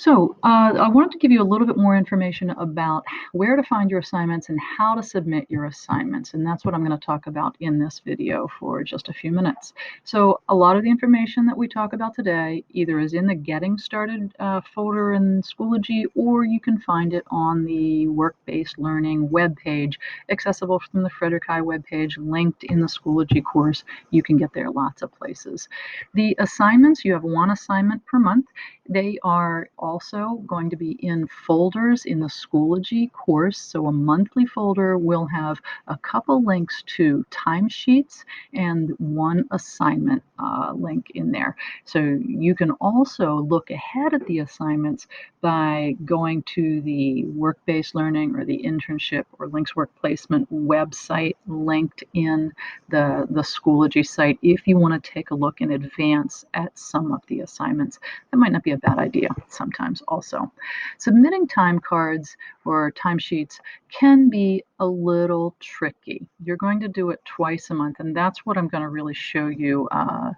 I wanted to give you a little bit more information about where to find your assignments and how to submit your assignments. And that's what I'm going to talk about in this video for just a few minutes. So, a lot of the information that we talk about today either is in the Getting Started folder in Schoology, or you can find it on the Work-Based Learning webpage, accessible from the Frederick I webpage, linked in the Schoology course. You can get there lots of places. The assignments, you have one assignment per month. They are also going to be in folders in the Schoology course. So a monthly folder will have a couple links to timesheets and one assignment link in there. So you can also look ahead at the assignments by going to the Work-Based Learning or the Internship or Links Work Placement website linked in the Schoology site if you want to take a look in advance at some of the assignments. That might not be a bad idea sometimes also. Submitting time cards or timesheets can be a little tricky. You're going to do it twice a month, and that's what I'm going to really show you a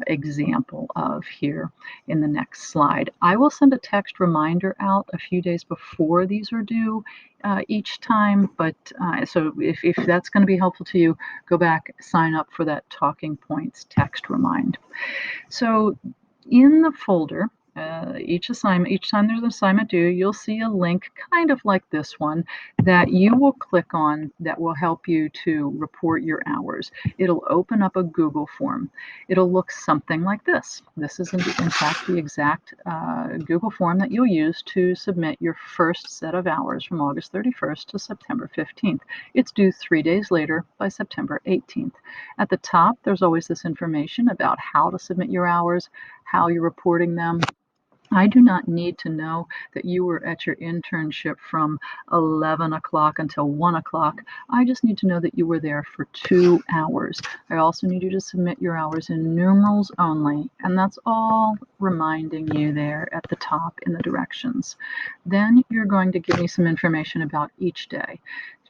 example of here in the next slide. I will send a text reminder out a few days before these are due each time, but so if that's going to be helpful to you, go back, sign up for that Talking Points text remind. So in the folder, each time there's an assignment due, you'll see a link kind of like this one that you will click on that will help you to report your hours. It'll open up a Google form. It'll look something like this. This is in fact the exact Google form that you'll use to submit your first set of hours from August 31st to September 15th. It's due 3 days later by September 18th. At the top, there's always this information about how to submit your hours, how you're reporting them. I do not need to know that you were at your internship from 11 o'clock until 1 o'clock. I just need to know that you were there for 2 hours. I also need you to submit your hours in numerals only, and that's all reminding you there at the top in the directions. Then you're going to give me some information about each day.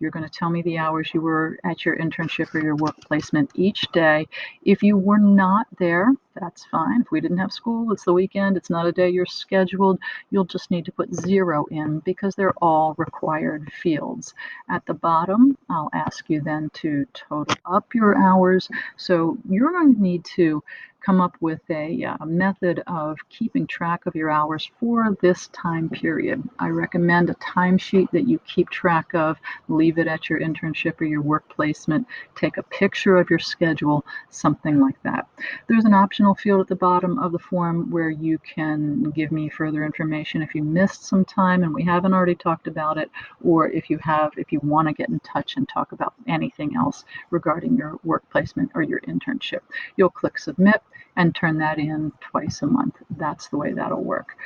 You're going to tell me the hours you were at your internship or your work placement each day. If you were not there, that's fine. If we didn't have school, it's the weekend, it's not a day you're scheduled, you'll just need to put 0 in because they're all required fields. At the bottom, I'll ask you then to total up your hours. So you're going to need to come up with a method of keeping track of your hours for this time period. I recommend a timesheet that you keep track of. Leave it at your internship or your work placement. Take a picture of your schedule, something like that. There's an optional field at the bottom of the form where you can give me further information if you missed some time and we haven't already talked about it, or if you want to get in touch and talk about anything else regarding your work placement or your internship. You'll click submit and turn that in twice a month. That's the way that'll work.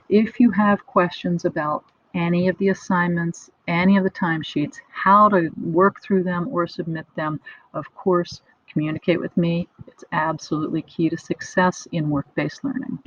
If you have questions about any of the assignments, any of the timesheets, how to work through them or submit them, of course, communicate with me. It's absolutely key to success in work-based learning.